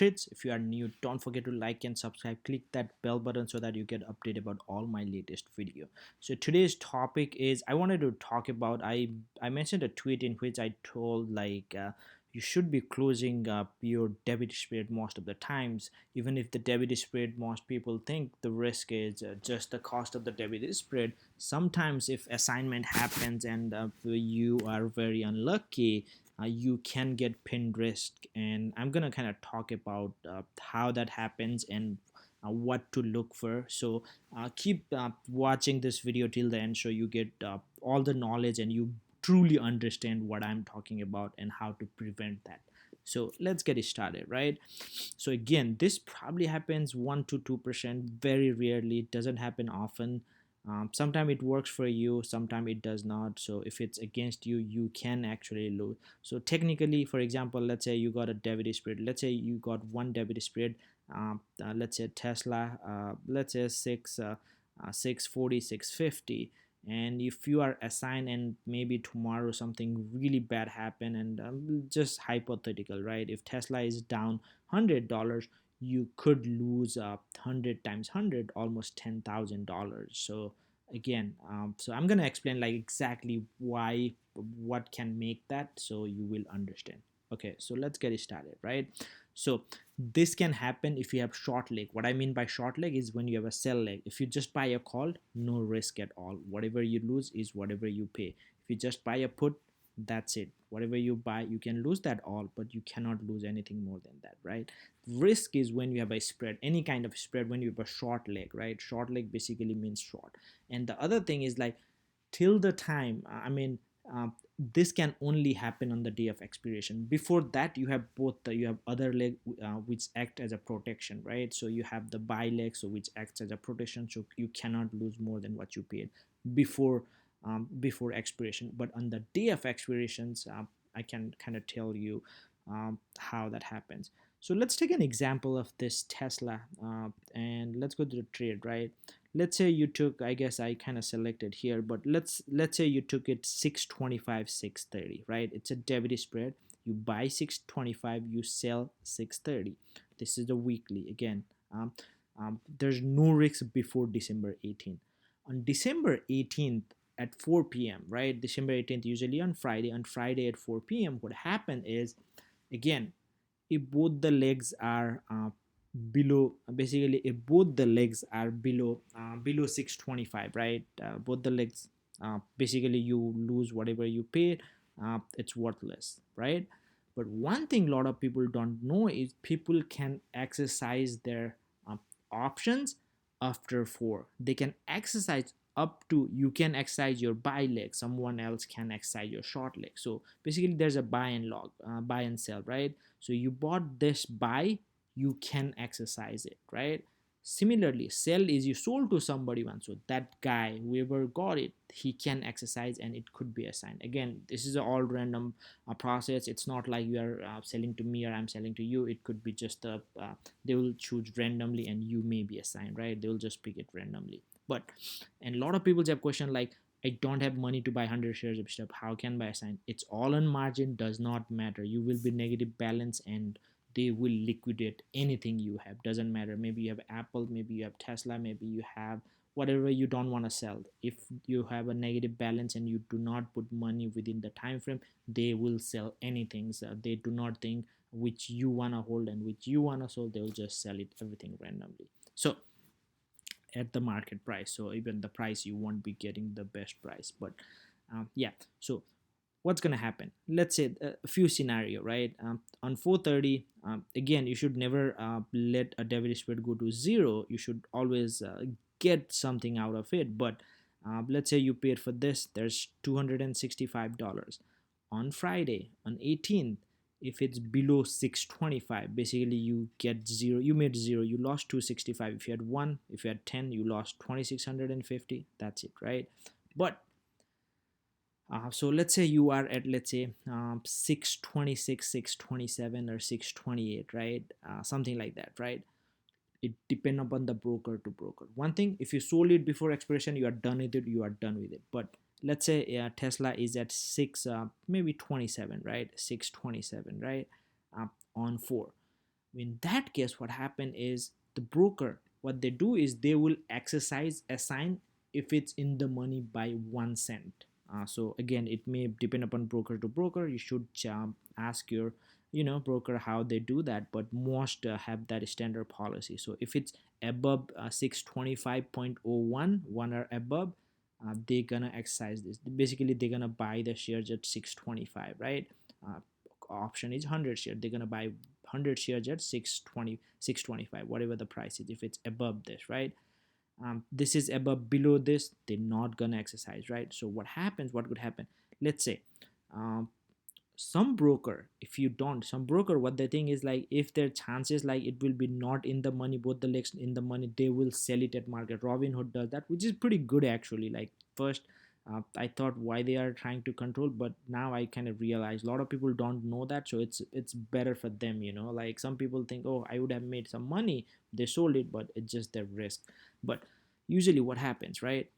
Trades. If you are new, don't forget to like and subscribe. Click that bell button so that you get updated about all my latest video. So today's topic is I wanted to talk about I mentioned a tweet in which I told you should be closing up your debit spread most of the times, even if the debit spread most people think the risk is just the cost of the debit spread. Sometimes if assignment happens and you are very unlucky, you can get pinned risk, and I'm gonna kind of talk about how that happens and what to look for. So keep watching this video till the end so you get all the knowledge and you truly understand what I'm talking about and how to prevent that. So let's get it started, right? So again, this probably happens 1 to 2%, very rarely. It doesn't happen often. Sometimes it works for you, sometimes it does not. So if it's against you, you can actually lose. So technically, for example, let's say you got a debit spread. Let's say you got one debit spread. Let's say Tesla. Let's say 640, 650. And if you are assigned and maybe tomorrow something really bad happen, and just hypothetical, right? If Tesla is down $100, you could lose 100 times 100, almost $10,000. So again, so I'm gonna explain like exactly why, what can make that, so you will understand. Okay, so let's get it started, right? So this can happen if you have short leg. What I mean by short leg is when you have a sell leg. If you just buy a call, no risk at all. Whatever you lose is whatever you pay. If you just buy a put, that's it. Whatever you buy, you can lose that all, but you cannot lose anything more than that, right? Risk is when you have a spread, any kind of spread, when you have a short leg, right? Short leg basically means short. And the other thing is like, till the time, this can only happen on the day of expiration. Before that, you have both you have other leg which act as a protection, right? So you have the buy leg, so which acts as a protection, so you cannot lose more than what you paid before before expiration. But on the day of expirations, I can kind of tell you how that happens. So let's take an example of this Tesla, and let's go to the trade, right? Let's say you took, I guess I kind of selected here, but let's say you took it 625, 630, right? It's a debit spread. You buy 625, you sell 630. This is the weekly. Again, there's no risk before December 18th. On December 18th at 4 p.m., right? December 18th, usually on Friday. On Friday at 4 p.m., what happened is, again, if both the legs are below, basically if both the legs are below 625, right? Both the legs, basically you lose whatever you paid. It's worthless, right? But one thing a lot of people don't know is people can exercise their options after 4. They can exercise up to, you can exercise your buy leg, someone else can exercise your short leg. So basically there's a buy and sell, right? So you bought this buy, you can exercise it, right? Similarly, sell is you sold to somebody once, so that guy, whoever got it, he can exercise and it could be assigned. Again, this is an all random process. It's not like you are selling to me or I'm selling to you. It could be just they will choose randomly and you may be assigned, right? They will just pick it randomly. But, and a lot of people have question like, I don't have money to buy 100 shares of stuff, how can I assign? It's all on margin, does not matter. You will be negative balance and they will liquidate anything you have, doesn't matter. Maybe you have Apple, maybe you have Tesla, maybe you have whatever you don't want to sell. If you have a negative balance and you do not put money within the time frame, they will sell anything. So they do not think which you want to hold and which you want to sell. They will just sell it everything randomly, so at the market price. So even the price, you won't be getting the best price. But yeah, so what's gonna happen? Let's say a few scenario, right? On 430, again, you should never let a debit spread go to zero. You should always get something out of it. But let's say you paid for this, there's $265. On Friday, on 18th, if it's below 625, basically you get zero, you made zero, you lost 265. If you had 1, if you had 10, you lost 2650. That's it, right? But so let's say you are at, let's say 626, 627, or 628, right? Something like that, right? It depends upon the broker to broker. One thing, if you sold it before expiration, you are done with it, you are done with it. But let's say Tesla is at 6 maybe 27, right? 627, right? On 4. In that case, what happened is the broker, what they do is they will exercise assign if it's in the money by 1 cent. So again, it may depend upon broker to broker. You should ask your broker how they do that, but most have that standard policy. So if it's above 625.01 one or above, they're gonna exercise this. Basically they're gonna buy the shares at 625, right? uh, Option is 100 share, they're gonna buy 100 shares at 625, whatever the price is, if it's above this, right? This is above, below this, they're not gonna exercise, right? So what happens, what could happen, let's say, um, some broker, if you don't, some broker, what they think is like, if their chances like it will be not in the money, both the legs in the money, they will sell it at market. Robinhood does that, which is pretty good actually. Like first, I thought why they are trying to control, but now I kind of realize a lot of people don't know that, so it's better for them, like some people think, oh, I would have made some money, they sold it, but it's just their risk. But usually what happens, right?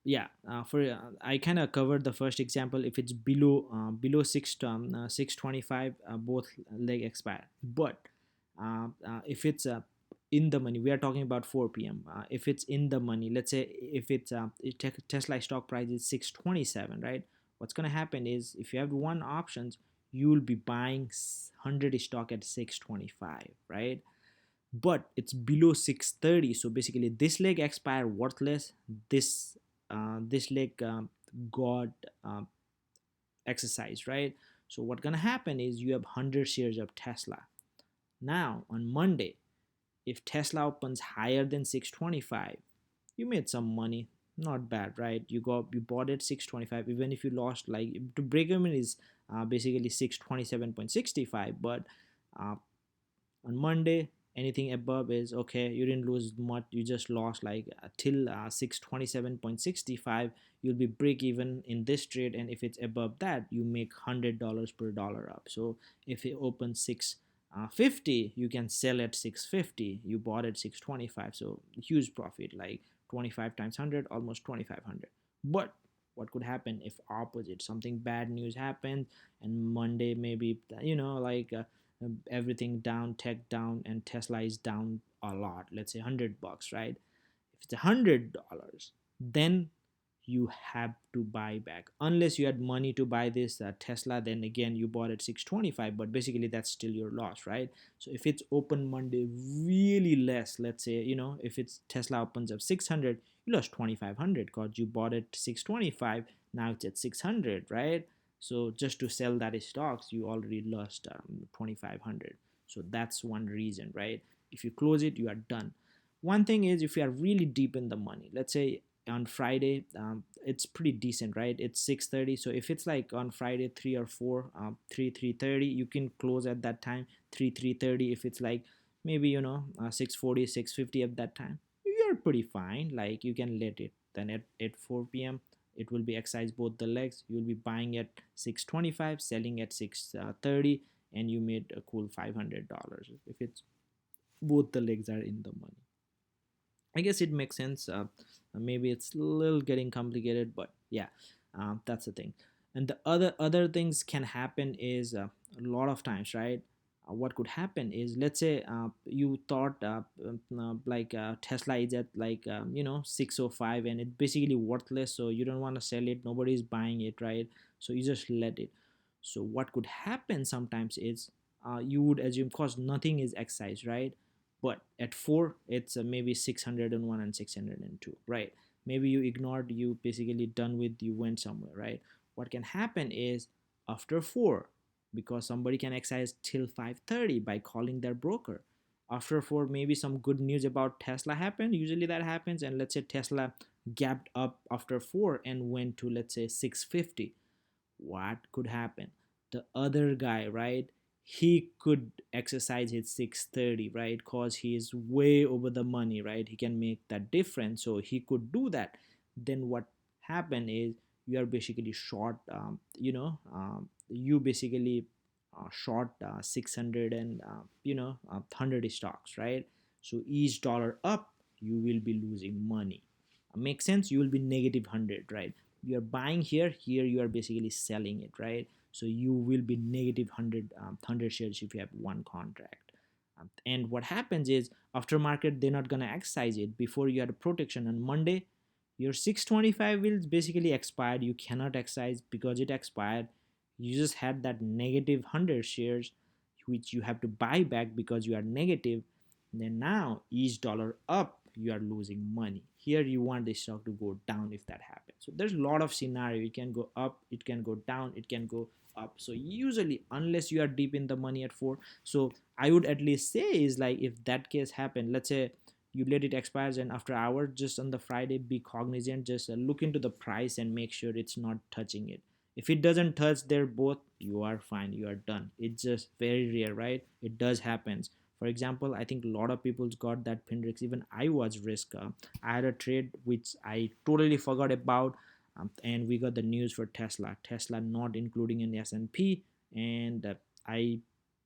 Yeah, for I kind of covered the first example. If it's below 625, both leg expire. But if it's in the money, we are talking about 4 p.m. If it's in the money, let's say if it's Tesla stock price is 627, right? What's gonna happen is, if you have one options, you will be buying 100 stock at 625, right? But it's below 630, so basically this leg expire worthless. This leg got uh, exercised, right? So what's gonna happen is, you have 100 shares of Tesla. Now on Monday, if Tesla opens higher than 625, you made some money, not bad, right? You bought it 625, even if you lost, like, to break even is basically 627.65. But uh, on Monday, anything above is okay, you didn't lose much, you just lost like till 627.65. You'll be break even in this trade, and if it's above that, you make $100 per dollar up. So if it opens 650, you can sell at 650, you bought at 625, so huge profit, like 25 times 100, almost 2500. But what could happen if opposite, something bad news happens, and Monday maybe, like everything down, tech down, and Tesla is down a lot, let's say $100, right? If it's $100, then you have to buy back, unless you had money to buy this Tesla, then again you bought at 625, but basically that's still your loss, right? So if it's open Monday really less, let's say, if it's Tesla opens up 600, you lost 2500 because you bought at 625, now it's at 600, right? So just to sell that stocks, you already lost 2500. So that's one reason, right? If you close it, you are done. One thing is, if you are really deep in the money, let's say on Friday, it's pretty decent, right? It's 6:30. So if it's like on Friday 3 or 4, 3:30, you can close at that time. 3:30. If it's like maybe 6:40, 6:50 at that time, you're pretty fine. Like you can let it. Then at 4 p.m. it will be exercise both the legs. You'll be buying at 625, selling at 6:30, and you made a cool $500 if it's both the legs are in the money. I guess it makes sense. Maybe it's a little getting complicated, but yeah, that's the thing. And the other things can happen is a lot of times, right? What could happen is, let's say you thought like Tesla is at like 605, and it's basically worthless, so you don't want to sell it. Nobody's buying it, right? So you just let it. So what could happen sometimes is, you would assume, cause nothing is excised, right? But at 4, it's maybe 601 and 602, right? Maybe you ignored, you basically done with, you went somewhere, right? What can happen is, after 4, because somebody can excise till 5:30 by calling their broker. After 4, maybe some good news about Tesla happened, usually that happens, and let's say Tesla gapped up after 4 and went to, let's say, 650. What could happen? The other guy, right? He could exercise his 630, right? Because he is way over the money, right? He can make that difference, so he could do that. Then what happened is, you are basically short. You basically short 600 and 100 stocks, right? So each dollar up, you will be losing money. Makes sense? You will be negative 100, right? You are buying here, here you are basically selling it, right? so you will be negative 100 shares if you have one contract. And what happens is after market they're not gonna exercise it before you had a protection on Monday. Your 625 will basically expired. You cannot exercise because it expired. You just had that negative 100 shares which you have to buy back because you are negative. Then now each dollar up you are losing money. Here you want the stock to go down if that happens. So there's a lot of scenario. It can go up, it can go down, it can go up. So usually unless you are deep in the money at 4, so I would at least say is like if that case happened, let's say you let it expires and after hours just on the Friday be cognizant, just look into the price and make sure it's not touching it. If it doesn't touch their both, you are fine, you are done. It's just very rare, right? It does happens. For example, I think a lot of people got that pin risk. Even I was risk. I had a trade which I totally forgot about, and we got the news for Tesla not including in the S&P, and I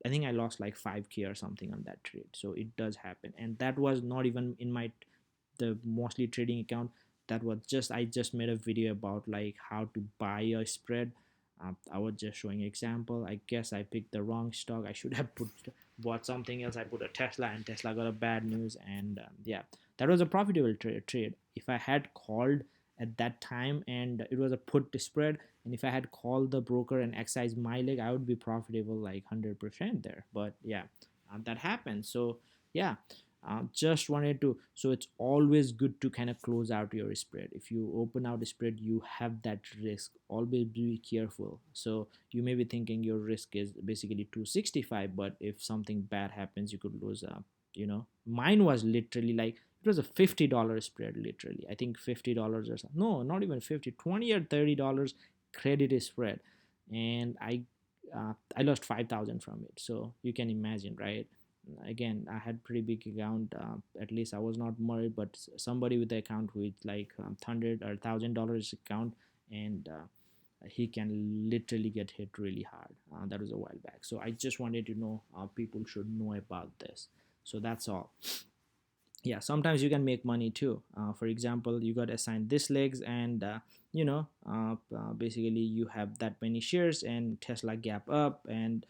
I think I lost like 5K or something on that trade. So it does happen, and that was not even in my the mostly trading account. That was just I just made a video about like how to buy a spread. I was just showing example. I guess I picked the wrong stock. I should have bought something else. I put a Tesla, and Tesla got a bad news, and yeah, that was a profitable trade. If I had called at that time and it was a put spread, and if I had called the broker and exercised my leg, I would be profitable like 100% there. But yeah, that happened. So yeah, just wanted to, so it's always good to kind of close out your spread. If you open out a spread, you have that risk. Always be careful. So you may be thinking your risk is basically 265, but if something bad happens, you could lose. Mine was literally like it was a $50 spread. Literally, I think $50 or something. No, not even 50, 20 or $30 credit spread, and I lost 5,000 from it. So you can imagine, right? Again, I had pretty big account. At least I was not worried, but somebody with the account with like $100 or $1,000 account, and he can literally get hit really hard. That was a while back. So I just wanted to know, people should know about this. So that's all. Yeah, sometimes you can make money too. For example, you got assigned this legs, and basically you have that many shares and Tesla gap up, and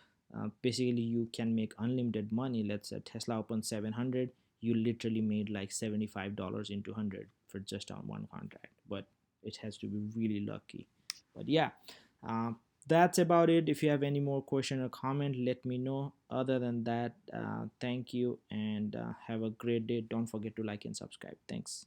basically you can make unlimited money. Let's say Tesla opened 700, you literally made like $75 into 100 for just on one contract, but it has to be really lucky. But yeah, uh, that's about it. If you have any more question or comment, let me know. Other than that, thank you, and have a great day. Don't forget to like and subscribe. Thanks.